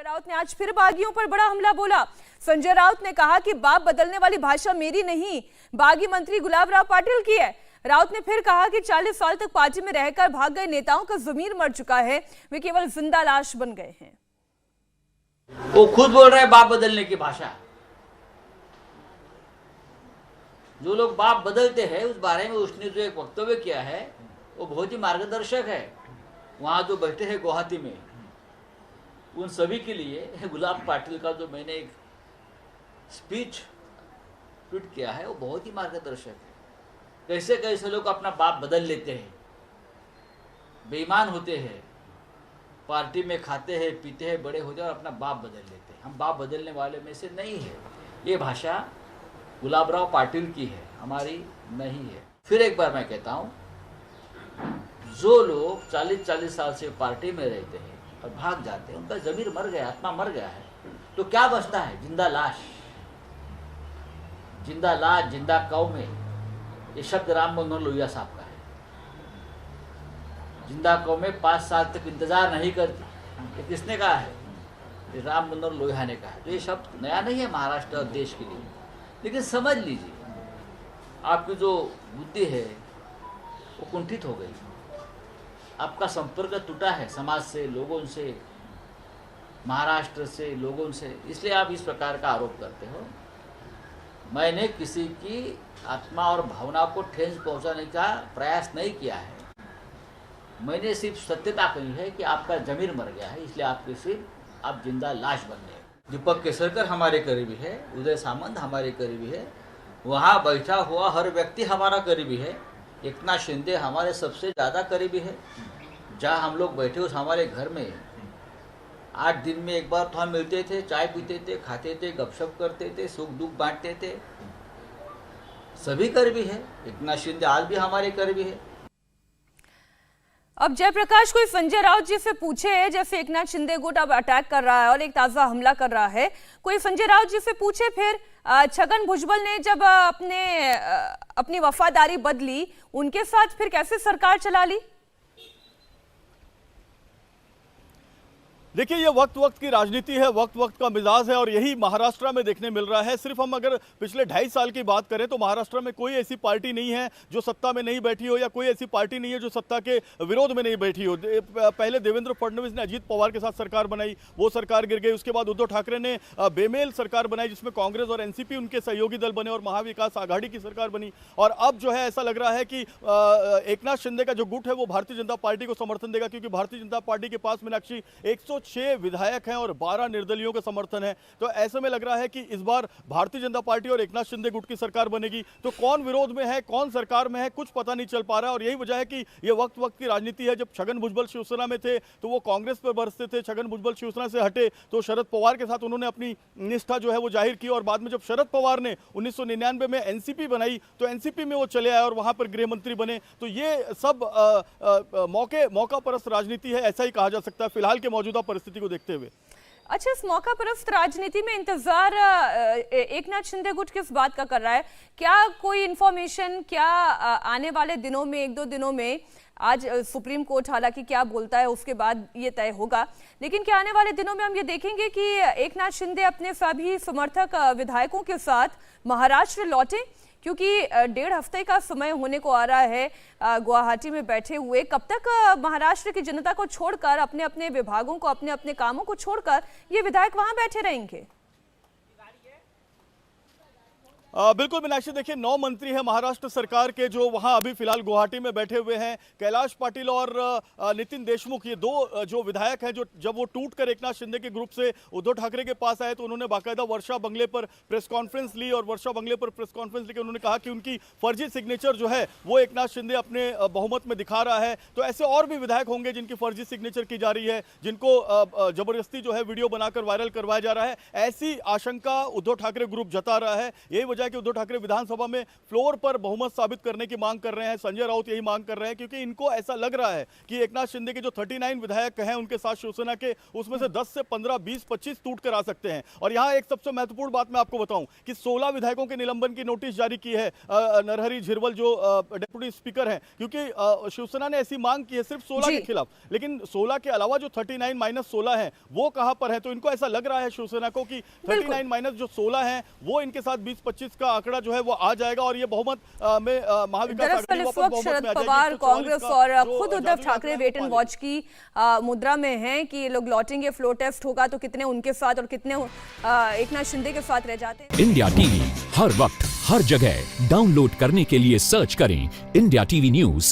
राउत ने आज फिर बागियों पर बड़ा हमला बोला। संजय राउत ने कहा कि बाप बदलने वाली भाषा मेरी नहीं, बागी मंत्री गुलाब राव पाटिल की है। राउत ने फिर कहा कि 40 साल तक पार्टी में रहकर भाग गए नेताओं का ज़मीर मर चुका है, वे केवल जिंदा लाश बन गए हैं। वो खुद बोल रहे हैं बाप बदलने की भाषा। जो लोग बाप बदलते हैं उस बारे में उसने जो एक वक्तव्य किया है वो बहुत ही मार्गदर्शक है। वहाँ जो बैठे हैं गुवाहाटी में, उन सभी के लिए गुलाब पाटिल का जो मैंने एक स्पीच ट्वीट किया है वो बहुत ही मार्गदर्शक है। कैसे कैसे लोग अपना बाप बदल लेते हैं, बेईमान होते हैं, पार्टी में खाते हैं पीते हैं बड़े होते हैं और अपना बाप बदल लेते हैं। हम बाप बदलने वाले में से नहीं है। ये भाषा गुलाब राव पाटिल की है, हमारी नहीं है। फिर एक बार मैं कहता हूँ, जो लोग 40-40 साल से पार्टी में रहते हैं और भाग जाते हैं, उनका ज़मीर मर गया, आत्मा मर गया है, तो क्या बचता है? जिंदा लाश। जिंदा लाश, जिंदा कौमें, ये शब्द राम मनोहर लोहिया साहब का है। जिंदा कौमें 5 साल तक इंतजार नहीं करती, ये किसने कहा है? ये राम मनोहर लोहिया ने कहा है। तो ये शब्द नया नहीं है महाराष्ट्र और देश के लिए, लेकिन समझ लीजिए आपकी जो बुद्धि है वो कुंठित हो गई, आपका संपर्क टूटा है समाज से, लोगों से, महाराष्ट्र से, लोगों से, इसलिए आप इस प्रकार का आरोप करते हो। मैंने किसी की आत्मा और भावना को ठेस पहुंचाने का प्रयास नहीं किया है। मैंने सिर्फ सत्यता कही है कि आपका ज़मीर मर गया है, इसलिए आपके सिर्फ आप जिंदा लाश बन गए। दीपक केसरकर हमारे करीबी है, उदय सामंत हमारे करीबी है, वहाँ बैठा हुआ हर व्यक्ति हमारा करीबी है। एकनाथ शिंदे हमारे सबसे ज़्यादा करीबी है। जहाँ हम लोग बैठे उस हमारे घर में 8 दिन में एक बार तो हम मिलते थे, चाय पीते थे, खाते थे, गपशप करते थे, सुख दुख बांटते थे। सभी करीबी है। एकनाथ शिंदे आज भी हमारे करीबी है। अब जयप्रकाश, कोई संजय राउत जी से पूछे, जैसे एकनाथ शिंदे गुट अब अटैक कर रहा है और एक ताजा हमला कर रहा है, कोई संजय राउत जी से पूछे फिर छगन भुजबल ने जब अपनी वफादारी बदली, उनके साथ फिर कैसे सरकार चला ली? देखिए, ये वक्त वक्त की राजनीति है, वक्त वक्त का मिजाज है और यही महाराष्ट्र में देखने मिल रहा है। सिर्फ हम अगर पिछले 2.5 साल की बात करें तो महाराष्ट्र में कोई ऐसी पार्टी नहीं है जो सत्ता में नहीं बैठी हो, या कोई ऐसी पार्टी नहीं है जो सत्ता के विरोध में नहीं बैठी हो। पहले देवेंद्र फडणवीस ने अजीत पवार के साथ सरकार बनाई, वो सरकार गिर गई। उसके बाद उद्धव ठाकरे ने बेमेल सरकार बनाई जिसमें कांग्रेस और एनसीपी उनके सहयोगी दल बने और महाविकास आघाड़ी की सरकार बनी। और अब जो है ऐसा लग रहा है कि एकनाथ शिंदे का जो गुट है वो भारतीय जनता पार्टी को समर्थन देगा, क्योंकि भारतीय जनता पार्टी के पास मीनाक्षी 106 विधायक हैं और 12 निर्दलियों का समर्थन है। तो ऐसे में लग रहा है कि इस बार भारतीय जनता पार्टी और एकनाथ शिंदे गुट की सरकार बनेगी। तो कौन विरोध में है, कौन सरकार में है, कुछ पता नहीं चल पा रहा है। और यही वजह है कि यह वक्त वक्त की राजनीति है। जब छगन भुजबल शिवसेना में थे तो वो कांग्रेस पर बरसते थे, छगन भुजबल शिवसेना से हटे तो शरद पवार के साथ उन्होंने अपनी निष्ठा जो है वो जाहिर की। और बाद में जब शरद पवार ने 1999 में एनसीपी बनाई तो एनसीपी में वो चले आए और वहां पर गृह मंत्री बने। तो ये सब मौका परस्त राजनीति है, ऐसा ही कहा जा सकता है फिलहाल के मौजूदा परिस्थिति को देखते हुए। अच्छा, इस मौका परस्त राजनीति में इंतजार एकनाथ शिंदे गुट किस बात का कर रहा है? क्या कोई इंफॉर्मेशन, क्या आने वाले दिनों में, 1-2 दिनों में, आज सुप्रीम कोर्ट हालांकि क्या बोलता है उसके बाद ये तय होगा, लेकिन क्या आने वाले दिनों में हम ये देखेंगे कि एकनाथ शिंदे अपने सभी समर्थक विधायकों के साथ महाराष्ट्र लौटे? क्योंकि 1.5 हफ्ते का समय होने को आ रहा है गुवाहाटी में बैठे हुए। कब तक महाराष्ट्र की जनता को छोड़कर, अपने अपने विभागों को, अपने अपने कामों को छोड़कर ये विधायक वहां बैठे रहेंगे? बिल्कुल मीनाक्षी, देखिए 9 मंत्री हैं महाराष्ट्र सरकार के जो वहां अभी फिलहाल गुवाहाटी में बैठे हुए हैं। कैलाश पाटिल और नितिन देशमुख, ये 2 जो विधायक हैं जो जब वो टूट कर एकनाथ शिंदे के ग्रुप से उद्धव ठाकरे के पास आए तो उन्होंने बाकायदा वर्षा बंगले पर प्रेस कॉन्फ्रेंस ली और वर्षा बंगले पर प्रेस कॉन्फ्रेंस लेकर उन्होंने कहा कि उनकी फर्जी सिग्नेचर जो है वो एकनाथ शिंदे अपने बहुमत में दिखा रहा है। तो ऐसे और भी विधायक होंगे जिनकी फर्जी सिग्नेचर की जा रही है, जिनको जबरदस्ती जो है वीडियो बनाकर वायरल करवाया जा रहा है। ऐसी आशंका उद्धव ठाकरे ग्रुप जता रहा है। यही वजह है कि उद्धव ठाकरे विधानसभा में फ्लोर पर बहुमत साबित करने की मांग कर रहे हैं। संजय राउत यही मांग कर रहे हैं क्योंकि इनको ऐसा लग रहा है कि एकनाथ शिंदे के जो 39 विधायक हैं उनके साथ शिवसेना के, उसमें से 10 से 15, 20, 25 टूट कर आ सकते हैं। और यहाँ एक सबसे महत्वपूर्ण बात मैं आपको बताऊं कि 16 विधायकों के निलंबन की नोटिस जारी की है नरहरि झिरवल जो डेप्यूटी स्पीकर हैं, क्योंकि शिवसेना ने ऐसी मांग की है सिर्फ 16 के खिलाफ, लेकिन 16 के अलावा जो 39 माइनस 16 है वो कहां पर है। तो इनको ऐसा लग रहा है शिवसेना को कि 39 माइनस जो 16 है वो इनके साथ 20-25 का आंकड़ा जो है वो आ जाएगा और ये बहुमत में महाविकास दरअसल इस वक्त शरद पवार, कांग्रेस और खुद Uddhav Thackeray wait and watch की मुद्रा में हैं कि ये लोग लौटेंगे, फ्लोर टेस्ट होगा तो कितने उनके साथ और कितने एकनाथ शिंदे के साथ रह जाते हैं। इंडिया टीवी हर वक्त हर जगह डाउनलोड करने के लिए सर्च करें इंडिया टीवी न्यूज